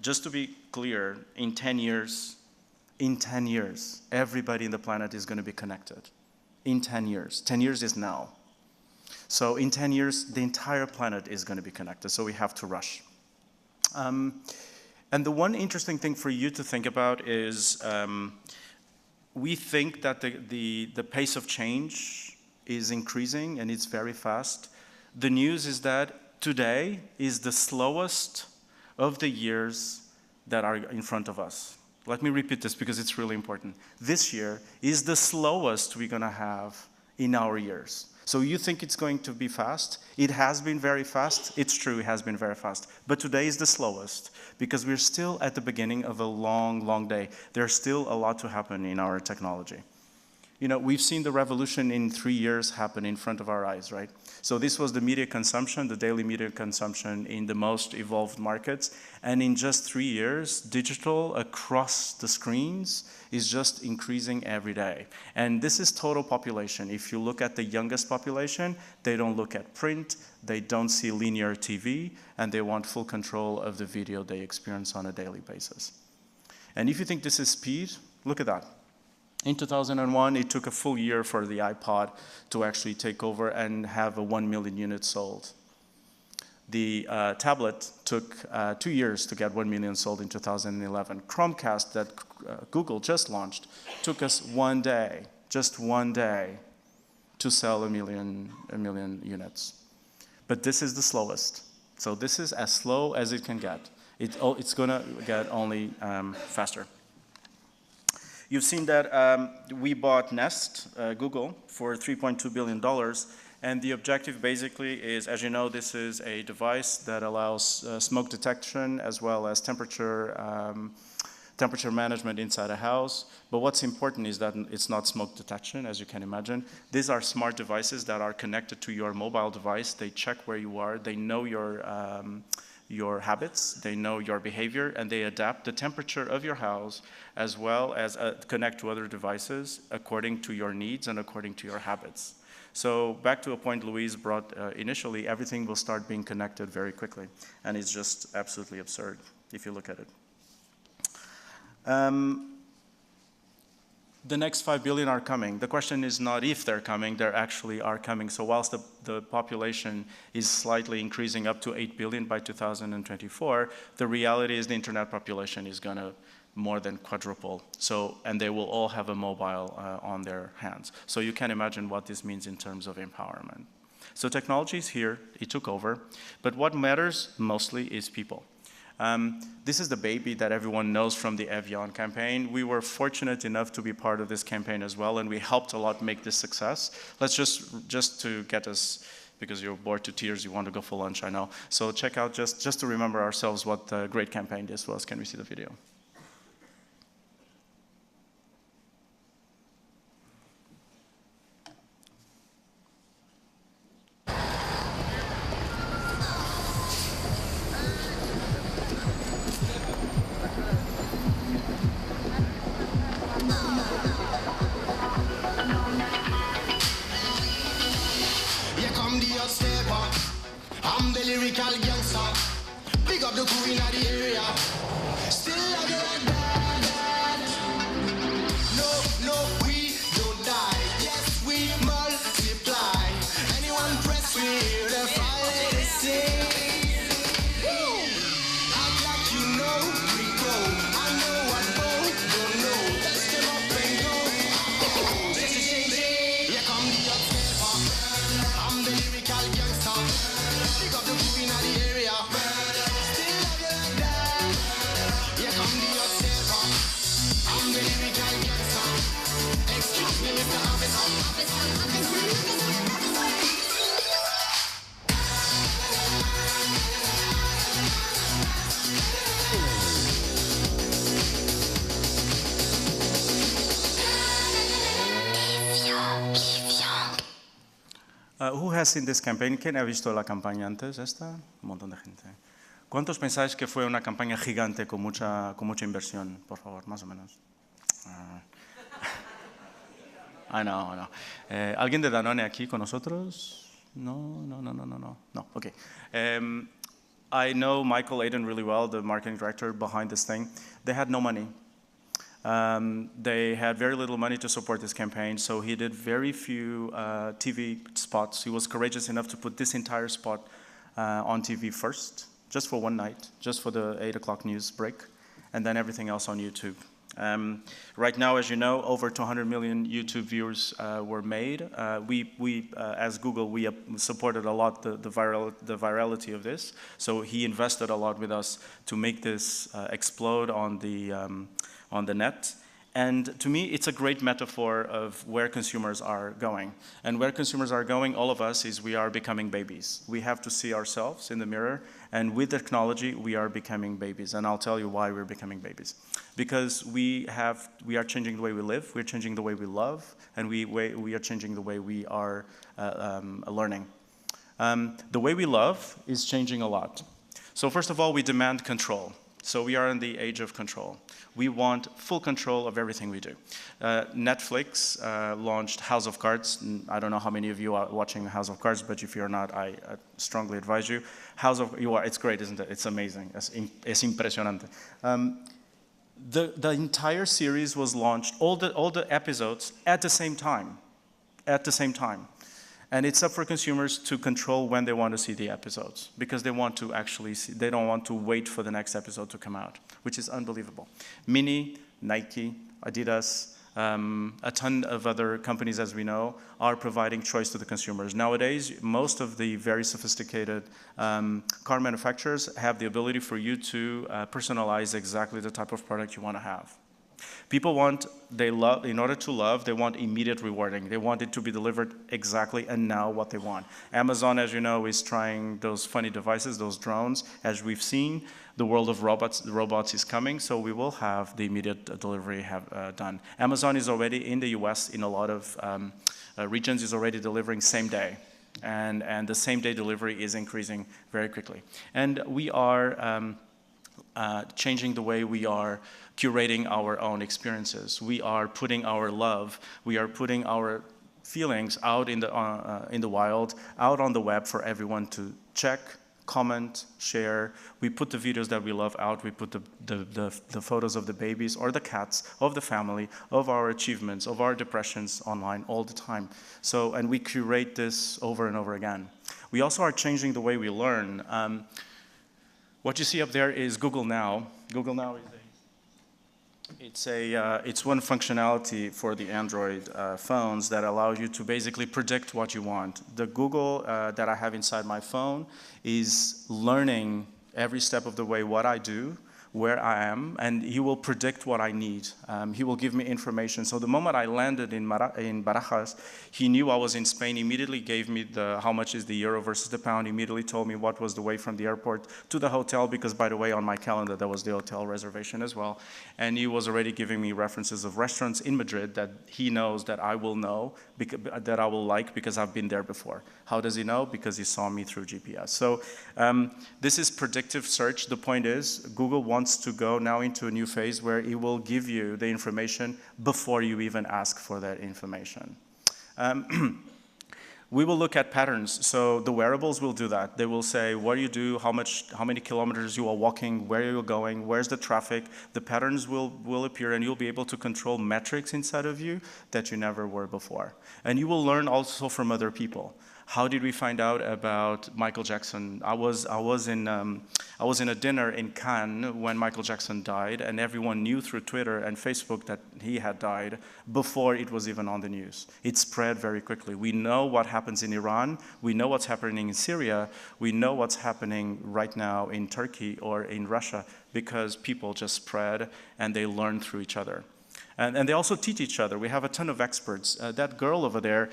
Just to be clear, in 10 years, everybody in the planet is going to be connected. In 10 years. 10 years is now. So in 10 years, the entire planet is going to be connected, so we have to rush. And the one interesting thing for you to think about is we think that the pace of change is increasing and it's very fast. The news is that today is the slowest of the years that are in front of us. Let me repeat this because it's really important. This year is the slowest we're going to have in our years. So you think it's going to be fast? It has been very fast. It's true, it has been very fast. But today is the slowest because we're still at the beginning of a long, long day. There's still a lot to happen in our technology. You know, we've seen the revolution in 3 years happen in front of our eyes, right? So this was the media consumption, the daily media consumption in the most evolved markets. And in just 3 years, digital across the screens is just increasing every day. And this is total population. If you look at the youngest population, they don't look at print, they don't see linear TV, and they want full control of the video they experience on a daily basis. And if you think this is speed, look at that. In 2001, it took a full year for the iPod to actually take over and have 1 million units sold. The tablet took 2 years to get 1 million sold in 2011. Chromecast that Google just launched took us 1 day, just 1 day, to sell a million units. But this is the slowest. So this is as slow as it can get. It's going to get only faster. You've seen that we bought Nest, Google, for $3.2 billion. And the objective basically is, as you know, this is a device that allows smoke detection as well as temperature management inside a house. But what's important is that it's not smoke detection, as you can imagine. These are smart devices that are connected to your mobile device. They check where you are. They know your habits, they know your behavior, and they adapt the temperature of your house as well as connect to other devices according to your needs and according to your habits. So back to a point Louise brought initially, everything will start being connected very quickly, and it's just absolutely absurd if you look at it. The next 5 billion are coming. The question is not if they're coming, they actually are coming. So whilst the population is slightly increasing up to 8 billion by 2024, the reality is the internet population is going to more than quadruple. So, and they will all have a mobile on their hands. So you can imagine what this means in terms of empowerment. So technology is here, it took over, but what matters mostly is people. This is the baby that everyone knows from the Evian campaign. We were fortunate enough to be part of this campaign as well, and we helped a lot make this success. Let's just to get us, because you're bored to tears, you want to go for lunch, I know. So check out, just to remember ourselves what a great campaign this was. Can we see the video? I'm the lyrical gangster. Big up the crew in the area. Still love you like that. No, we don't die. Yes, we multiply. Anyone press me, the fire they sing. Act like you know, we go. I know what both don't know. Let's them up and go. This is changing. Here come the observer. I'm the lyrical gangster. Pick up the crew in the area. Still love you like that. Here come the observer. I'm the lyrical gangster. Excuse me, Mr. Officer. Who has seen this campaign? ¿Quién ha visto la campaña antes esta? Un montón de gente. ¿Cuántos pensáis que fue una campaña gigante con mucha inversión? Por favor, más o menos. I know. ¿Alguien de Danone aquí con nosotros? No. No, ok. I know Michael Aiden really well, the marketing director behind this thing. They had no money. They had very little money to support this campaign, so he did very few TV spots. He was courageous enough to put this entire spot on TV first, just for one night, just for the 8 o'clock news break, and then everything else on YouTube. Right now, as you know, over 200 million YouTube views were made. As Google, we supported a lot the virality of this. So he invested a lot with us to make this explode on the net. And to me, it's a great metaphor of where consumers are going. And where consumers are going, all of us, is we are becoming babies. We have to see ourselves in the mirror, and with technology, we are becoming babies. And I'll tell you why we're becoming babies. Because we are changing the way we live, we're changing the way we love, and we are changing the way we are learning. The way we love is changing a lot. So first of all, we demand control. So we are in the age of control. We want full control of everything we do. Netflix launched House of Cards. I don't know how many of you are watching House of Cards, but if you're not, I strongly advise you. It's great, isn't it? It's amazing. Es impresionante. The entire series was launched, all the episodes, at the same time. At the same time. And it's up for consumers to control when they want to see the episodes, because they want to actually see, they don't want to wait for the next episode to come out, which is unbelievable. Mini, Nike, Adidas, a ton of other companies, as we know, are providing choice to the consumers. Nowadays, most of the very sophisticated car manufacturers have the ability for you to personalize exactly the type of product you want to have. People in order to love, they want immediate rewarding. They want it to be delivered exactly and now what they want. Amazon, as you know, is trying those funny devices, those drones. As we've seen, the world of robots is coming, so we will have the immediate delivery done. Amazon is already in the US, in a lot of regions, is already delivering same day. And the same day delivery is increasing very quickly. And we are changing the way we are curating our own experiences. We are putting our love, we are putting our feelings out in the wild, out on the web for everyone to check, comment, share. We put the videos that we love out. We put the photos of the babies or the cats, of the family, of our achievements, of our depressions online all the time. So, and we curate this over and over again. We also are changing the way we learn. What you see up there is Google Now. Google Now is it's one functionality for the Android phones that allows you to basically predict what you want. The Google that I have inside my phone is learning every step of the way what I do, where I am, and he will predict what I need. He will give me information. So the moment I landed in Barajas, he knew I was in Spain, immediately gave me how much is the euro versus the pound, immediately told me what was the way from the airport to the hotel, because by the way, on my calendar, there was the hotel reservation as well. And he was already giving me references of restaurants in Madrid that he knows that I will know, that I will like because I've been there before. How does he know? Because he saw me through GPS. So this is predictive search. The point is, Google wants to go now into a new phase where it will give you the information before you even ask for that information. We will look at patterns. So the wearables will do that. They will say what do you do, how many kilometers you are walking, where you're going, where's the traffic. The patterns will appear, and you'll be able to control metrics inside of you that you never were before. And you will learn also from other people. How did we find out about Michael Jackson? I was in a dinner in Cannes when Michael Jackson died, and everyone knew through Twitter and Facebook that he had died before it was even on the news. It spread very quickly. We know what happens in Iran. We know what's happening in Syria. We know what's happening right now in Turkey or in Russia, because people just spread and they learn through each other. And they also teach each other. We have a ton of experts. That girl over there,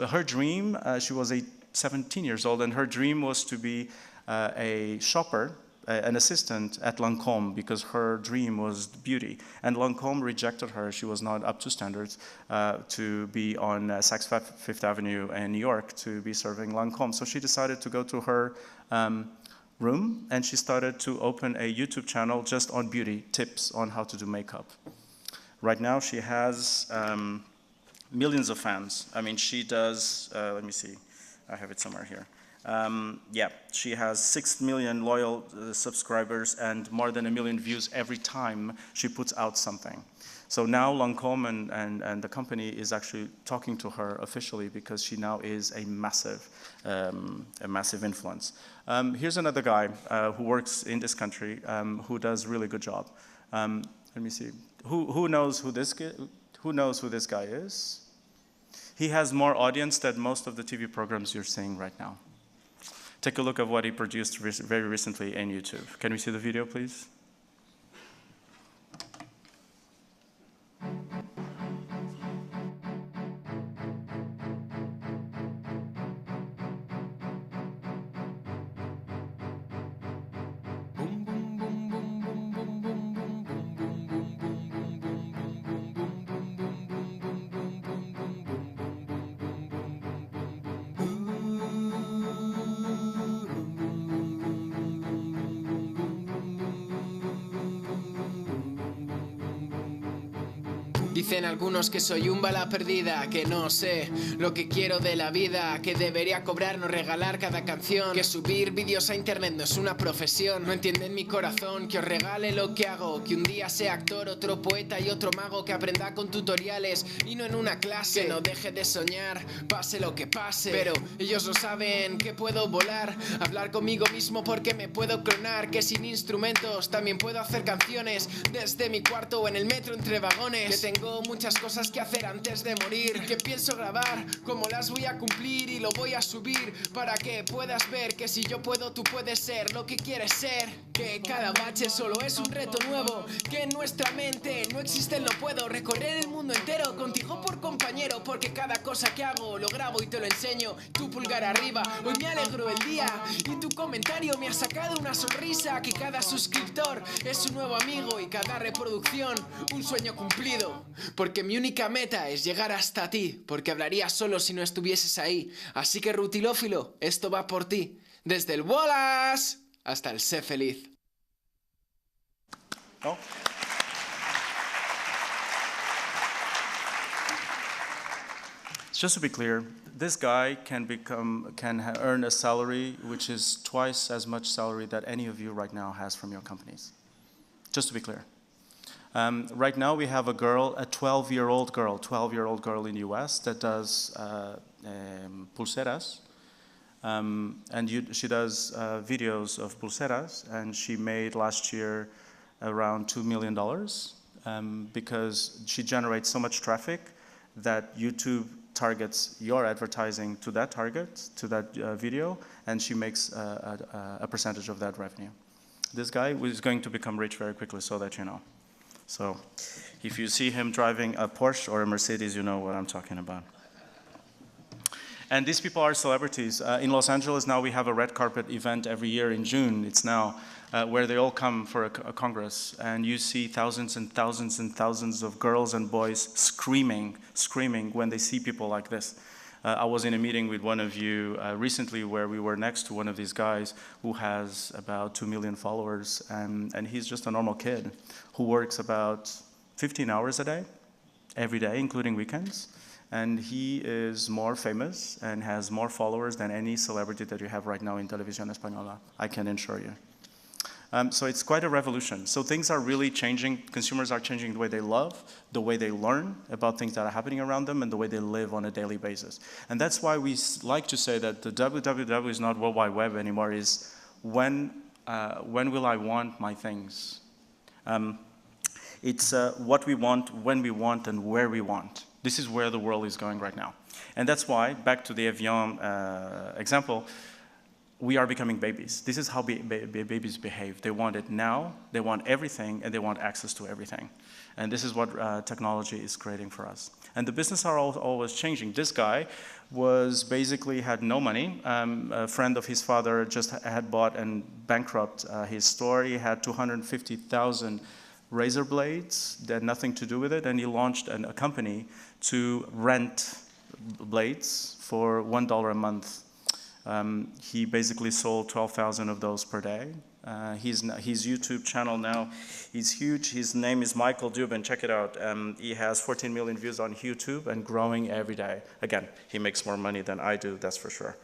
her dream, she was 17 years old, and her dream was to be a shopper, an assistant at Lancôme, because her dream was beauty. And Lancôme rejected her. She was not up to standards to be on Saks Fifth Avenue in New York to be serving Lancôme. So she decided to go to her room, and she started to open a YouTube channel just on beauty, tips on how to do makeup. Right now, she has millions of fans. I mean, she does, let me see, I have it somewhere here. Yeah, she has 6 million loyal subscribers and more than 1 million views every time she puts out something. So now Lancôme and the company is actually talking to her officially because she now is a massive influence. Here's another guy who works in this country who does a really good job. Let me see. Who knows who this guy is? He has more audience than most of the TV programs you're seeing right now. Take a look at what he produced very recently in YouTube. Can we see the video, please? Dicen algunos que soy un bala perdida, que no sé lo que quiero de la vida, que debería cobrar, no regalar cada canción, que subir vídeos a internet no es una profesión. No entienden mi corazón, que os regale lo que hago, que un día sea actor, otro poeta y otro mago, que aprenda con tutoriales y no en una clase, que no deje de soñar, pase lo que pase. Pero ellos no saben que puedo volar, hablar conmigo mismo porque me puedo clonar, que sin instrumentos también puedo hacer canciones desde mi cuarto o en el metro entre vagones, que tengo muchas cosas que hacer antes de morir, que pienso grabar como las voy a cumplir y lo voy a subir para que puedas ver que si yo puedo tú puedes ser lo que quieres ser, que cada bache solo es un reto nuevo, que en nuestra mente no existe el no puedo, recorrer el mundo entero contigo por compañero, porque cada cosa que hago lo grabo y te lo enseño, tu pulgar arriba, hoy me alegro el día y tu comentario me ha sacado una sonrisa, que cada suscriptor es un nuevo amigo y cada reproducción un sueño cumplido. Porque mi única meta es llegar hasta ti, porque hablaría solo si no estuvieses ahí. Así que rutilófilo, esto va por ti. Desde el Wallace hasta el Sé Feliz. Oh. Just to be clear, this guy can earn a salary which is twice as much salary that any of you right now has from your companies. Just to be clear. Right now we have a girl, a 12-year-old girl in the US that does pulseras. She does videos of pulseras, and she made last year around $2 million because she generates so much traffic that YouTube targets your advertising to that target, to that video, and she makes a percentage of that revenue. This guy is going to become rich very quickly, so that you know. So if you see him driving a Porsche or a Mercedes, you know what I'm talking about. And these people are celebrities. In Los Angeles now we have a red carpet event every year in June, it's now, where they all come for a congress. And you see thousands and thousands and thousands of girls and boys screaming when they see people like this. I was in a meeting with one of you recently where we were next to one of these guys who has about 2 million followers, and he's just a normal kid who works about 15 hours a day, every day, including weekends. And he is more famous and has more followers than any celebrity that you have right now in Televisión Española, I can assure you. So it's quite a revolution. So things are really changing. Consumers are changing the way they love, the way they learn about things that are happening around them, and the way they live on a daily basis. And that's why we like to say that the www is not World Wide Web anymore, is when will I want my things? It's what we want, when we want, and where we want. This is where the world is going right now. And that's why, back to the Evian example, we are becoming babies. This is how babies behave. They want it now, they want everything, and they want access to everything. And this is what technology is creating for us. And the business are always changing. This guy was basically had no money. A friend of his father just had bought and bankrupt his store. He had 250,000 razor blades that had nothing to do with it, and he launched a company to rent blades for $1 a month. He basically sold 12,000 of those per day. His YouTube channel now is huge. His name is Michael Dubin. Check it out. He has 14 million views on YouTube and growing every day. Again, he makes more money than I do, that's for sure.